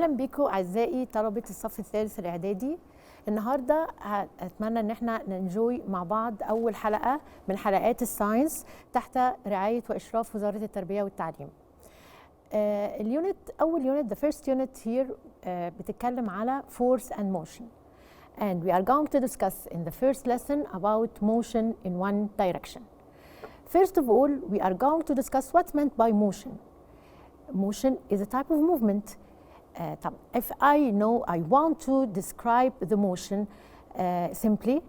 اهلا بيكم اعزائي طلبه الصف الثالث الاعدادي. النهارده اتمنى ان احنا ننجوي مع بعض اول حلقه من حلقات الساينس تحت رعايه واشراف وزاره التربيه والتعليم. اول يونت the first unit here بتتكلم على force and motion, and we are going to discuss in the first lesson about motion in one direction. First of all, we are going to discuss what's meant by motion. Motion is a type of movement. If I want to describe the motion simply,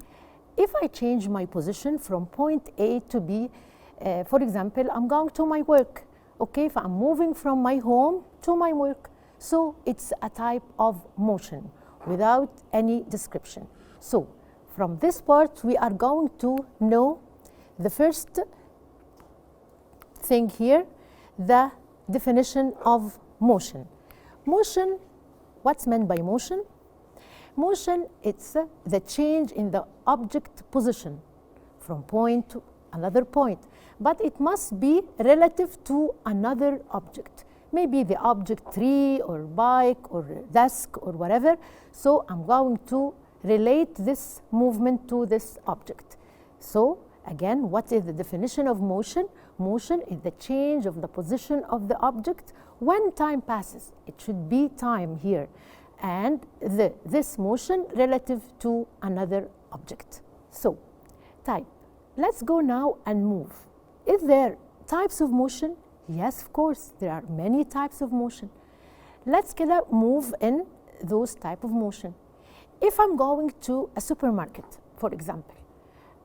if I change my position from point A to B, for example, I'm going to my work. Okay, if I'm moving from my home to my work, so it's a type of motion without any description. So from this part, we are going to know the first thing here, the definition of motion. Motion, what's meant by motion? Motion, it's the change in the object position from point to another point, but it must be relative to another object. Maybe the object tree or bike or desk or whatever. So I'm going to relate this movement to this object. So again, what is the definition of motion? Motion is the change of the position of the object when time passes. It should be time here, and this motion relative to another object. So type. Let's go now and move. Is there types of motion? Yes, of course, there are many types of motion. Let's move in those type of motion. If I'm going to a supermarket, for example,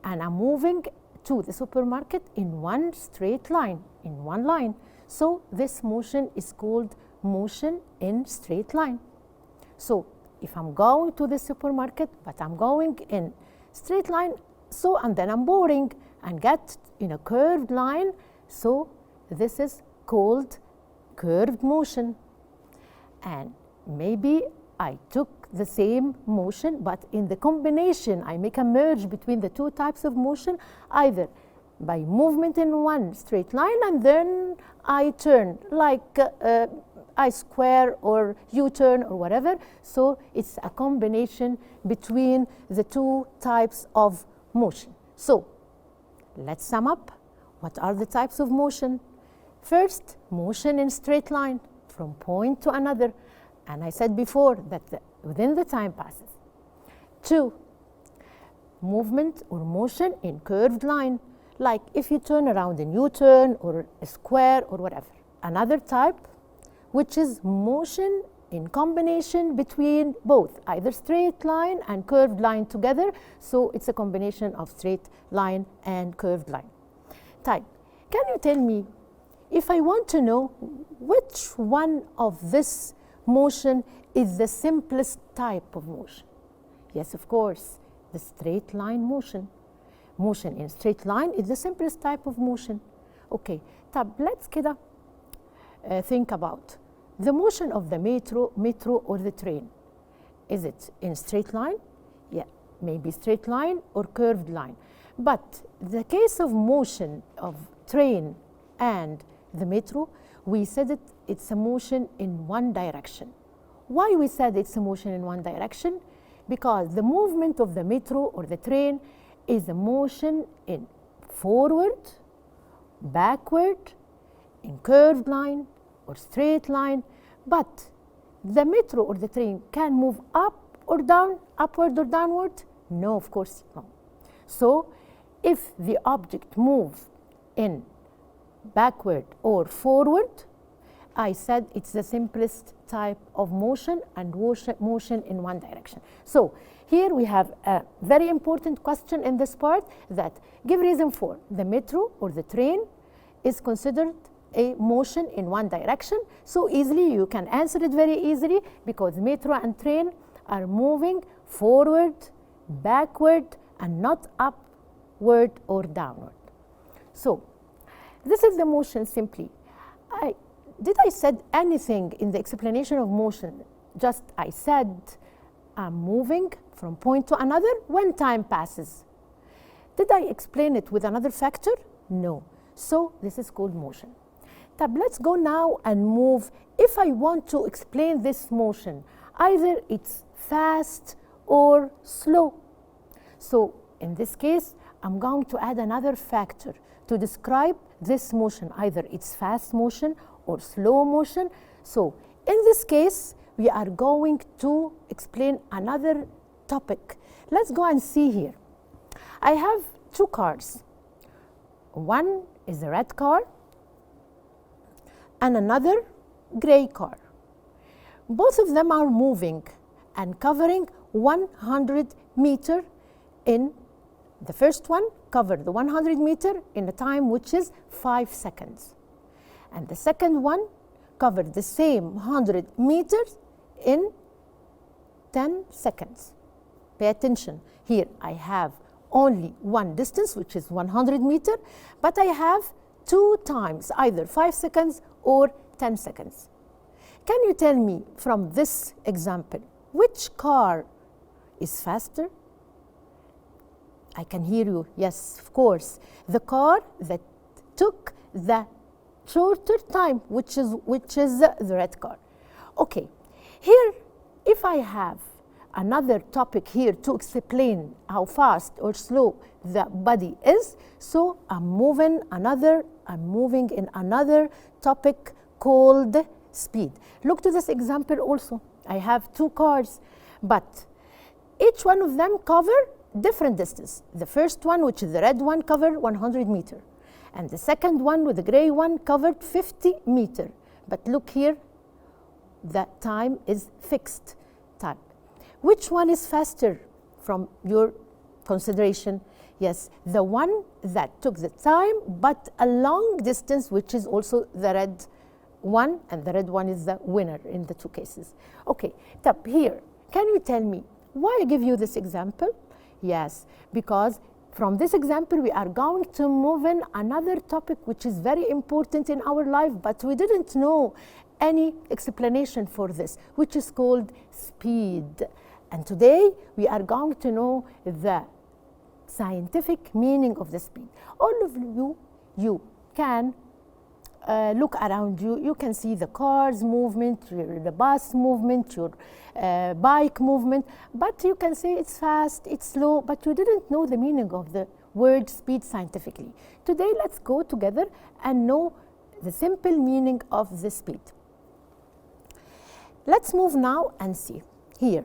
and I'm moving to the supermarket in one straight line, in one line, so this motion is called motion in straight line. So if I'm going to the supermarket, but I'm going in straight line, so and then I'm boring and get in a curved line, so this is called curved motion. And maybe I took the same motion, but in the combination I make a merge between the two types of motion, either by movement in one straight line and then I turn like I square or U-turn or whatever. So it's a combination between the two types of motion. So let's sum up. What are the types of motion? First, motion in straight line from point to another. And I said before that within the time passes. 2, movement or motion in curved line, like if you turn around in U-turn or a square or whatever. Another type, which is motion in combination between both, either straight line and curved line together, so it's a combination of straight line and curved line. Type. Can you tell me, if I want to know which one of this motion is the simplest type of motion? Yes, of course, the straight line motion. Motion in straight line is the simplest type of motion. Okay, let's think about the motion of the metro or the train. Is it in straight line? Yeah, maybe straight line or curved line. But the case of motion of train and the metro, we said it's a motion in one direction. Why we said it's a motion in one direction? Because the movement of the metro or the train is a motion in forward, backward, in curved line or straight line, but the metro or the train can move up or down, upward or downward? No, of course no. So if the object moves in backward or forward, I said it's the simplest type of motion and motion in one direction. So here we have a very important question in this part, that give reason for the metro or the train is considered a motion in one direction. So easily you can answer it very easily, because metro and train are moving forward, backward, and not upward or downward. So this is the motion simply. Did I said anything in the explanation of motion? Just I said I'm moving from point to another when time passes. Did I explain it with another factor? No. So this is called motion. طب let's go now and move. If I want to explain this motion, either it's fast or slow. So in this case, I'm going to add another factor to describe this motion. Either it's fast motion or slow motion. So in this case, we are going to explain another topic. Let's go and see here. I have two cars. One is a red car and another gray car. Both of them are moving and covering 100 meters. In the first one covered the 100 meters in a time which is 5 seconds. And the second one covered the same 100 meters in 10 seconds. Pay attention. Here I have only one distance, which is 100 meters, but I have two times, either 5 seconds or 10 seconds. Can you tell me from this example, which car is faster? I can hear you. Yes, of course. The car that took the shorter time, which is the red car. Okay. Here, if I have another topic here to explain how fast or slow the body is, so I'm moving in another topic called speed. Look to this example also. I have two cars, but each one of them cover different distance. The first one, which is the red one, covered 100 meters. And the second one with the gray one covered 50 meters. But look here, the time is fixed time. Which one is faster from your consideration? Yes, the one that took the time, but a long distance, which is also the red one, and the red one is the winner in the two cases. Okay, Tab, here, can you tell me why I give you this example? Yes, because from this example, we are going to move in another topic which is very important in our life, but we didn't know any explanation for this, which is called speed. And today, we are going to know the scientific meaning of the speed. All of you can look around you. You can see the cars movement, the bus movement, your bike movement, but you can say it's fast, it's slow, but you didn't know the meaning of the word speed scientifically. Today, let's go together and know the simple meaning of the speed. Let's move now and see. Here,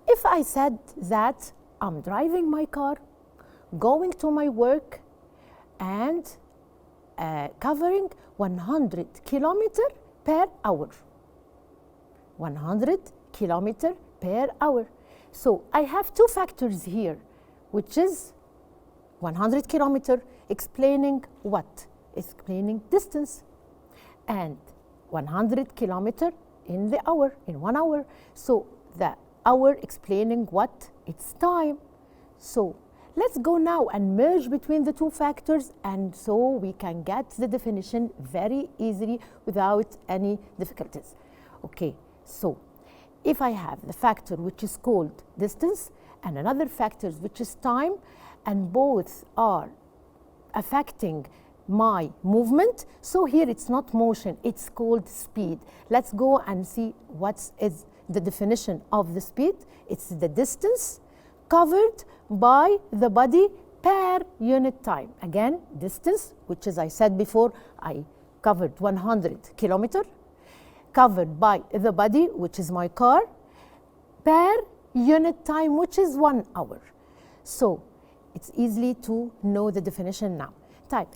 if I said that I'm driving my car, going to my work, and covering 100 kilometers per hour. 100 kilometers per hour. So I have two factors here, which is 100 kilometers explaining what? Explaining distance. And 100 kilometers in the hour, in 1 hour. So the hour explaining what? It's time. So let's go now and merge between the two factors, and so we can get the definition very easily without any difficulties. Okay, so if I have the factor which is called distance and another factor which is time, and both are affecting my movement, so here it's not motion, it's called speed. Let's go and see what is the definition of the speed. It's the distance covered by the body per unit time. Again, distance, which as I said before, I covered 100 kilometers, covered by the body, which is my car, per unit time, which is 1 hour. So it's easy to know the definition now. Type.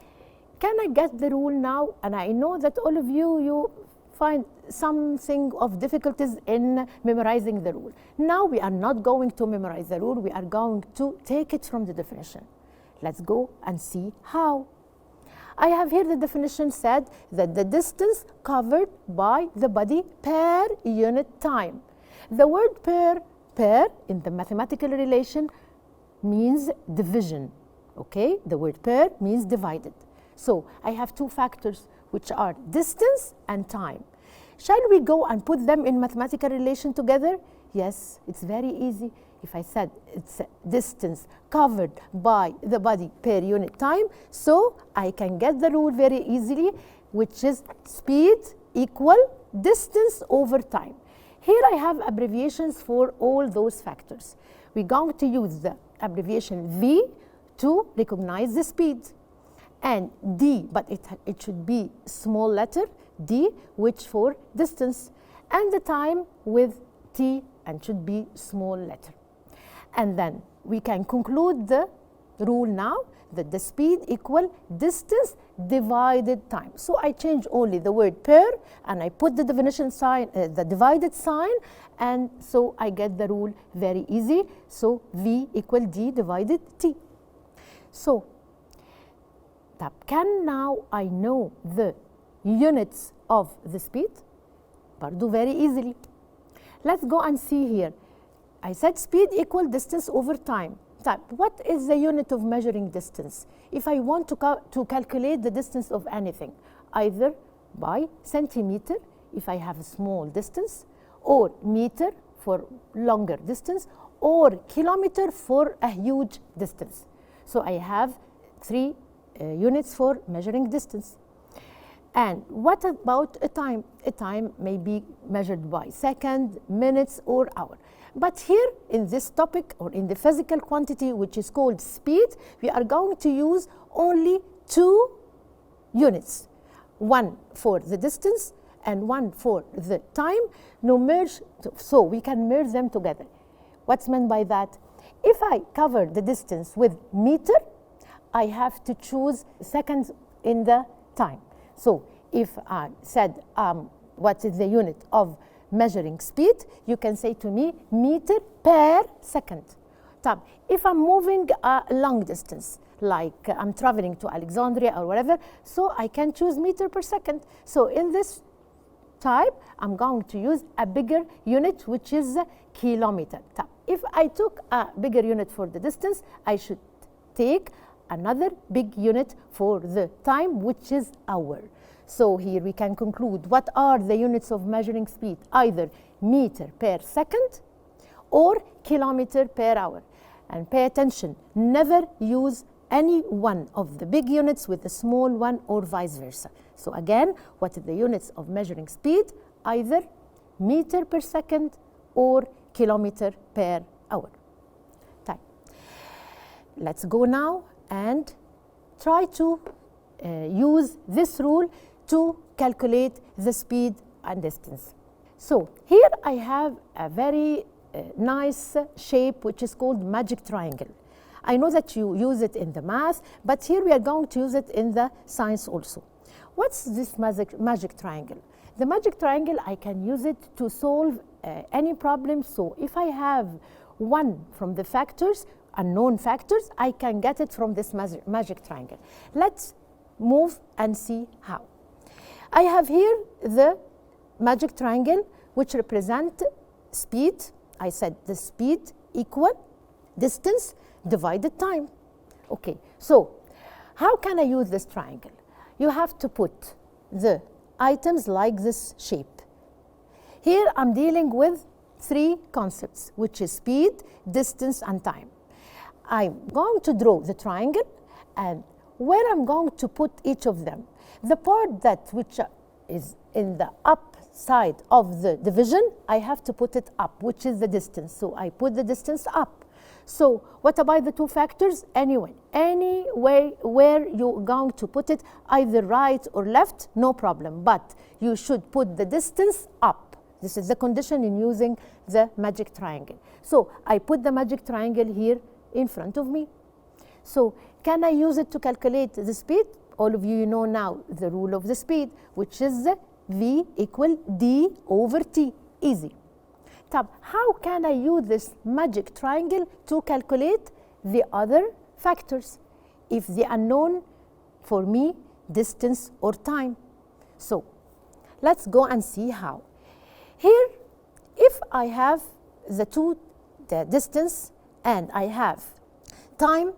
Can I get the rule now? And I know that all of you find something of difficulties in memorizing the rule. Now we are not going to memorize the rule, we are going to take it from the definition. Let's go and see how. I have here the definition said that the distance covered by the body per unit time. The word per in the mathematical relation means division, okay? The word per means divided. So I have two factors which are distance and time. Shall we go and put them in mathematical relation together? Yes, it's very easy. If I said it's distance covered by the body per unit time, so I can get the rule very easily. which is speed equal distance over time. Here I have abbreviations for all those factors. We're going to use the abbreviation V to recognize the speed, and D, but it should be small letter D, which for distance, and the time with T, and should be small letter. And then we can conclude the rule now that the speed equal distance divided time. So I change only the word per, and I put the definition sign, the divided sign, and so I get the rule very easy. So V equal D divided T. So can now I know the units of the speed? برضو very easily. Let's go and see here. I said speed equal distance over time. What is the unit of measuring distance? If I want to calculate the distance of anything, either by centimeter if I have a small distance, or meter for longer distance, or kilometer for a huge distance. So I have three units for measuring distance. And what about a time? A time may be measured by second, minutes, or hour. But here in this topic, or in the physical quantity which is called speed, we are going to use only two units. One for the distance and one for the time. No merge, so we can merge them together. What's meant by that? If I cover the distance with meter, I have to choose seconds in the time. So if I said what is the unit of measuring speed, you can say to me meter per second. If I'm moving a long distance, like I'm traveling to Alexandria or whatever, so I can choose meter per second. So in this type, I'm going to use a bigger unit, which is a kilometer. If I took a bigger unit for the distance, I should take another big unit for the time, which is hour. So here we can conclude what are the units of measuring speed, either meter per second or kilometer per hour. And pay attention, never use any one of the big units with the small one or vice versa. So again, what are the units of measuring speed? Either meter per second or kilometer per hour. Let's go now and try to use this rule to calculate the speed and distance. So here I have a very nice shape which is called magic triangle. I know that you use it in the math, but here we are going to use it in the science also. What's this magic triangle? The magic triangle, I can use it to solve any problem. So if I have one from the factors, unknown factors, I can get it from this magic triangle. Let's move and see how. I have here the magic triangle which represent speed. I said the speed equal distance divided time. Okay, so how can I use this triangle? You have to put the items like this shape. Here I'm dealing with three concepts, which is speed, distance, and time. I'm going to draw the triangle and where I'm going to put each of them. The part that which is in the up side of the division, I have to put it up, which is the distance. So I put the distance up. So what about the two factors? Anyway, any way where you're going to put it, either right or left, no problem. But you should put the distance up. This is the condition in using the magic triangle. So I put the magic triangle here in front of me. So can I use it to calculate the speed? All of you know now the rule of the speed, which is V equal D over T. Easy. How can I use this magic triangle to calculate the other factors, if the unknown for me, distance or time? So let's go and see how. Here, if I have the distance and I have time,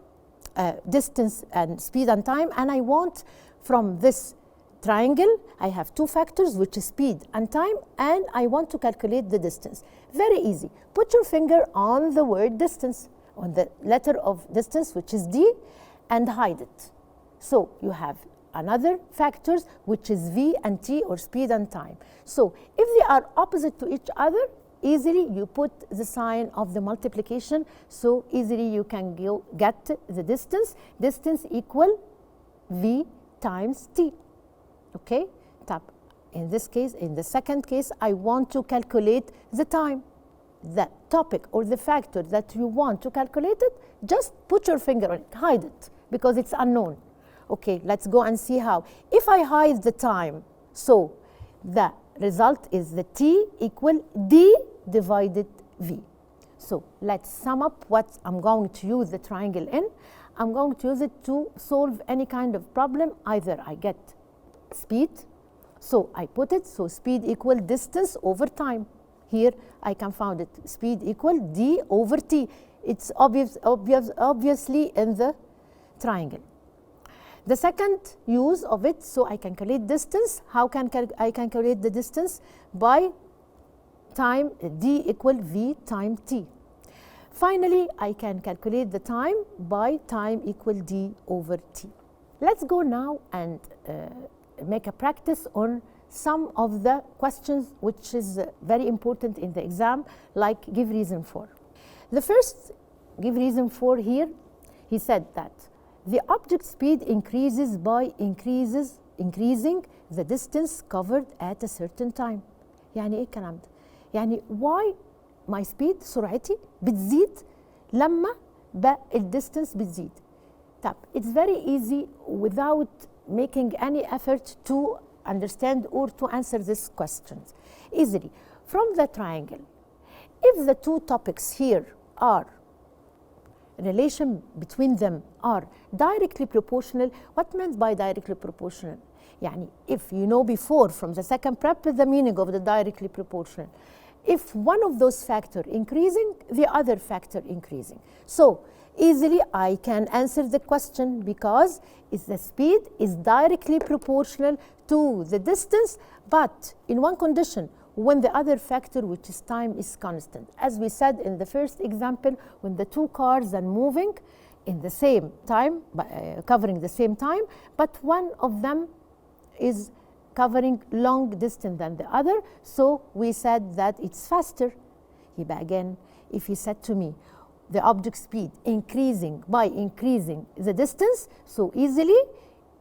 distance and speed and time, and I want from this triangle, I have two factors, which is speed and time, and I want to calculate the distance. Very easy. Put your finger on the word distance, on the letter of distance, which is D, and hide it. So you have another factors, which is v and t, or speed and time. So if they are opposite to each other, easily you put the sign of the multiplication, so easily you can get the distance. Distance equal v times t. Okay? In this case, in the second case, I want to calculate the time. The topic or the factor that you want to calculate it, just put your finger on it, hide it, because it's unknown. Okay, let's go and see how. If I hide the time, so the result is the t equal d divided v. So let's sum up what I'm going to use the triangle in. I'm going to use it to solve any kind of problem. Either I get speed, so I put it, so speed equal distance over time. Here I can find it, speed equal d over t. It's obviously in the triangle. The second use of it, so I can calculate distance. How can I calculate the distance? By time, d equal v times t. Finally, I can calculate the time by time equal d over t. Let's go now and make a practice on some of the questions which is very important in the exam, like give reason for. The first give reason for here, he said that the object speed increases by increasing the distance covered at a certain time. يعني ايه الكلام ده؟ يعني why my speed سرعتي بتزيد لما الديستنس بتزيد. طب it's very easy without making any effort to understand or to answer this question easily. From the triangle, if the two topics here are, relation between them are directly proportional. What meant by directly proportional? يعني if you know before from the second prep the meaning of the directly proportional. If one of those factor increasing, the other factor increasing. So easily I can answer the question because the speed is directly proportional to the distance, but in one condition, when the other factor, which is time, is constant. As we said in the first example, when the two cars are moving in the same time, covering the same time, but one of them is covering long distance than the other, so we said that it's faster. But again, if you said to me, the object speed increasing by increasing the distance, so easily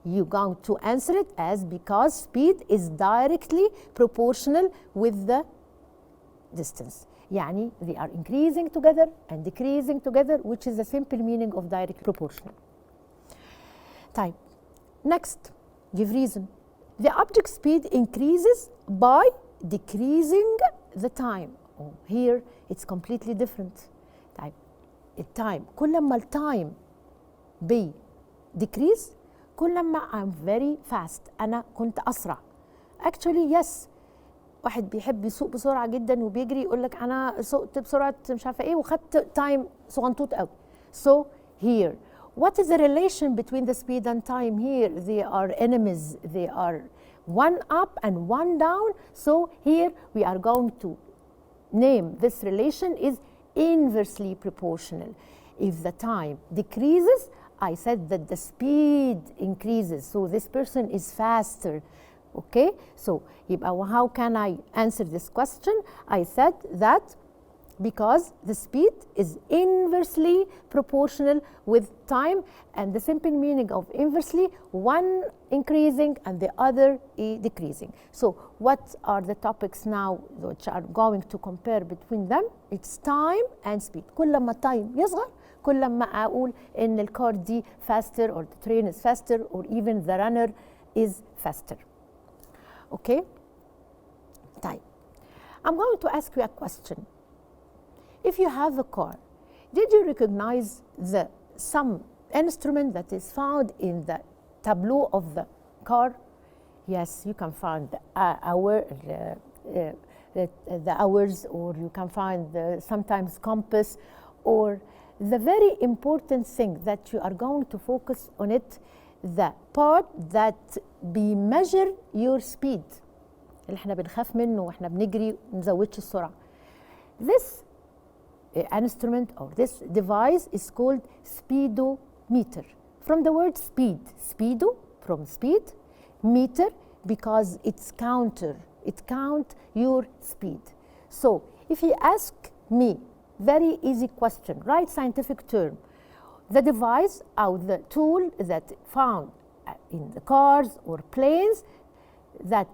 you're going to answer it as because speed is directly proportional with the distance. يعني they are increasing together and decreasing together, which is the simple meaning of direct proportional. طيب, next, give reason. The object speed increases by decreasing the time. Oh, here it's completely different. طيب, التايم كل ما التايم بي decrease كل ما I'm very fast. أنا كنت أسرع. Actually yes. واحد بيحب يسوق بسرعة جدا وبيجري يقول لك أنا سوقت بسرعة مش عارفة إيه وخدت تايم صغنطوط قوي. So here, what is the relation between the speed and time here? They are enemies. They are one up and one down. So here we are going to name this relation is inversely proportional. If the time decreases, I said that the speed increases. So this person is faster. Okay, so how can I answer this question? I said that because the speed is inversely proportional with time, and the simple meaning of inversely, one increasing and the other decreasing. So what are the topics now which are going to compare between them? It's time and speed. كل ما time يصغر كل ما أقول إن الكار دي faster, or the train is faster, or even the runner is faster. Okay? طيب, I'm going to ask you a question. If you have a car, did you recognize some instrument that is found in the tableau of the car? Yes, you can find the hours, or you can find sometimes compass, or the very important thing that you are going to focus on it, the part that بيmeasure your speed اللي احنا بنخاف منه واحنا بنجري ونزودش السرعة. This instrument or this device is called speedometer. From the word speed, speedo from speed, meter because it's counter, it count your speed. So if you ask me very easy question, write scientific term, the device or the tool that found in the cars or planes that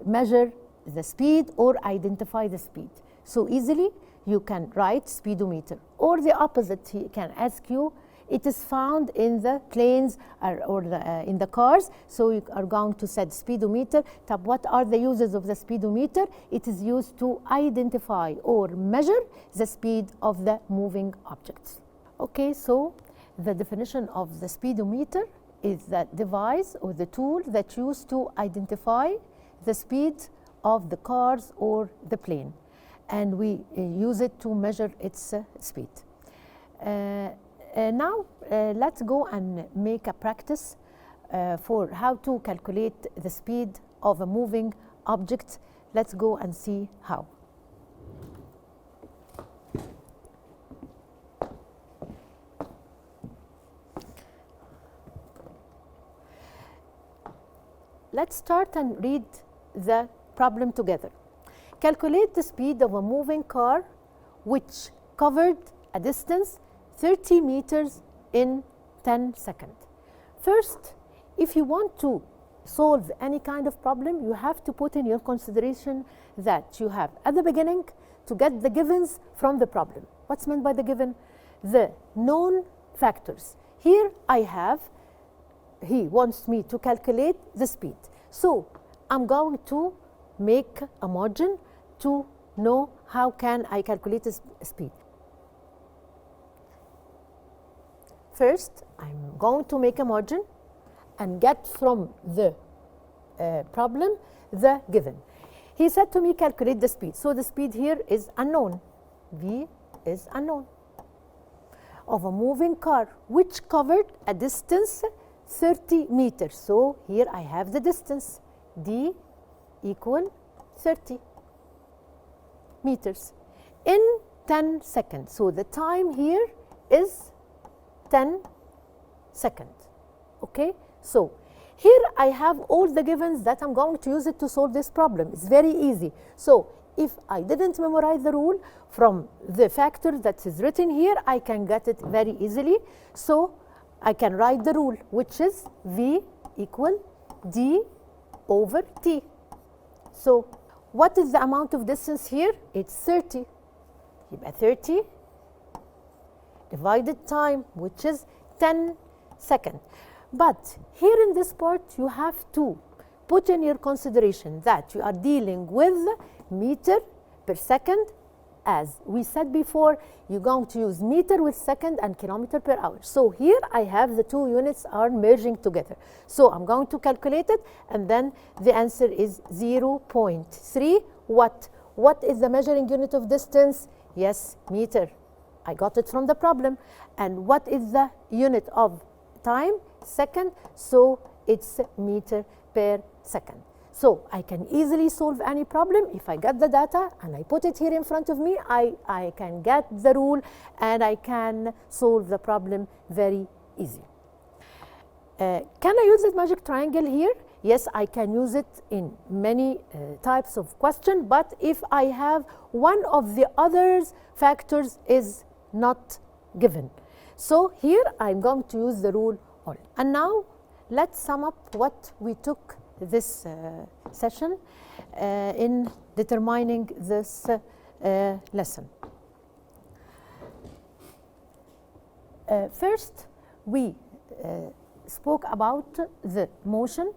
measure the speed or identify the speed. So easily you can write speedometer, or the opposite, he can ask you, it is found in the planes or in the cars, so you are going to set speedometer. What are the uses of the speedometer? It is used to identify or measure the speed of the moving objects. Okay, so the definition of the speedometer is that device or the tool that used to identify the speed of the cars or the plane, and we use it to measure its speed. Now let's go and make a practice for how to calculate the speed of a moving object. Let's go and see how. Let's start and read the problem together. Calculate the speed of a moving car which covered a distance 30 meters in 10 seconds. First, if you want to solve any kind of problem, you have to put in your consideration that you have at the beginning to get the givens from the problem. What's meant by the given? The known factors. Here I have, he wants me to calculate the speed. So I'm going to make a margin to know how can I calculate the speed. First, I'm going to make a margin and get from the problem the given. He said to me, calculate the speed. So the speed here is unknown. V is unknown. Of a moving car which covered a distance 30 meters. So here I have the distance. D equal 30 meters in 10 seconds. So the time here is 10 seconds. Okay, so here I have all the givens that I'm going to use it to solve this problem. It's very easy. So if I didn't memorize the rule from the factor that is written here, I can get it very easily. So I can write the rule, which is V equal D over T. So what is the amount of distance here? It's 30. 30 divided time, which is 10 seconds. But here in this part, you have to put in your consideration that you are dealing with meter per second. As we said before, you're going to use meter with second and kilometer per hour. So here I have the two units are merging together. So I'm going to calculate it, and then the answer is 0.3 watt. What is the measuring unit of distance? Yes, meter. I got it from the problem. And what is the unit of time? Second. So it's meter per second. So I can easily solve any problem if I get the data and I put it here in front of me. I can get the rule and I can solve the problem very easy. Can I use this magic triangle here? Yes, I can use it in many types of question, but if I have one of the other factors is not given. So here I'm going to use the rule all. And now let's sum up what we took this session in determining this lesson. First, we spoke about the motion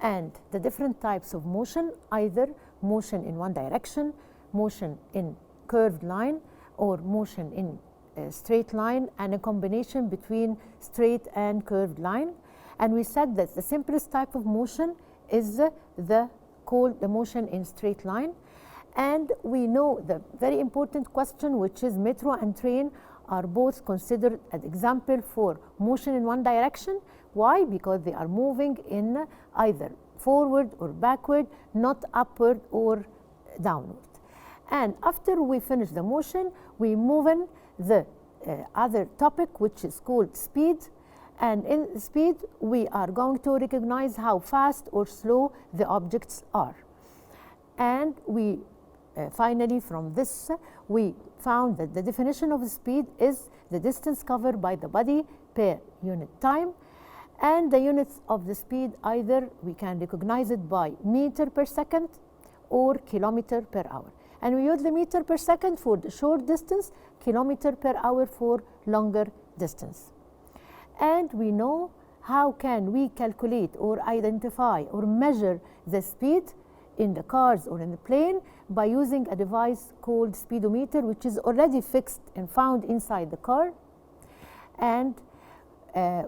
and the different types of motion, either motion in one direction, motion in curved line, or motion in a straight line, and a combination between straight and curved line. And we said that the simplest type of motion is called the motion in straight line. And we know the very important question, which is metro and train are both considered an example for motion in one direction. Why? Because they are moving in either forward or backward, not upward or downward. And after we finish the motion, we move in the other topic, which is called speed. And in speed, we are going to recognize how fast or slow the objects are. And we finally, from this, we found that the definition of speed is the distance covered by the body per unit time. And the units of the speed, either we can recognize it by meter per second or kilometer per hour. And we use the meter per second for the short distance, kilometer per hour for longer distance. And we know how can we calculate or identify or measure the speed in the cars or in the plane by using a device called speedometer, which is already fixed and found inside the car. And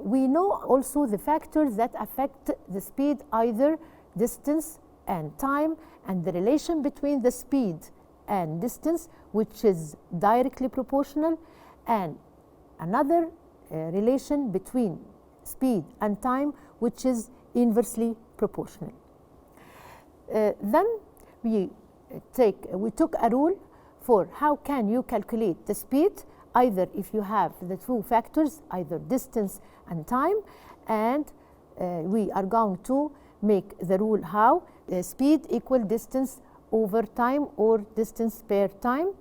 we know also the factors that affect the speed, either distance and time, and the relation between the speed and distance, which is directly proportional, and another relation between speed and time, which is inversely proportional. Then we took a rule for how can you calculate the speed, either if you have the two factors, either distance and time, and we are going to make the rule how speed equal distance over time or distance per time.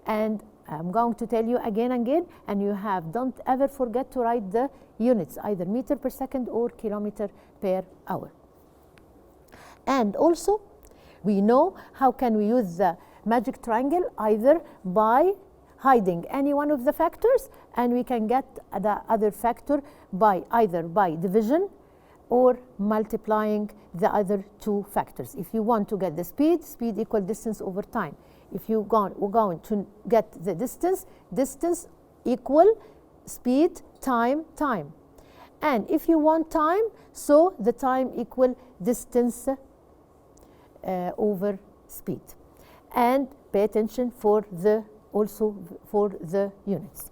And I'm going to tell you again and again, and you don't ever forget to write the units, either meter per second or kilometer per hour. And also, we know how can we use the magic triangle, either by hiding any one of the factors, and we can get the other factor by either by division or multiplying the other two factors. If you want to get the speed, speed equal distance over time. If we're going to get the distance, distance equal speed, time, time. And if you want time, so the time equal distance over speed. And pay attention also for the units.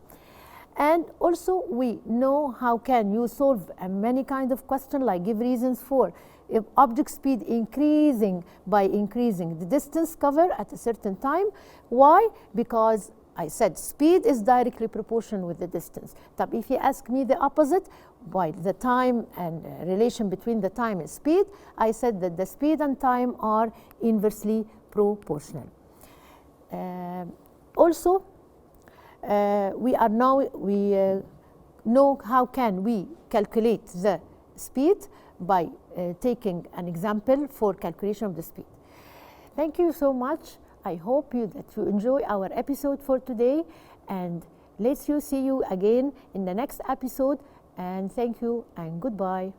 And also we know how can you solve many kind of question, like give reasons for if object speed increasing by increasing the distance covered at a certain time. Why? Because I said speed is directly proportional with the distance. But if you ask me the opposite, why the time and relation between the time and speed, I said that the speed and time are inversely proportional. Also, we know how can we calculate the speed by taking an example for calculation of the speed. Thank you so much. I hope that you enjoy our episode for today, and let's see you again in the next episode, and thank you and goodbye.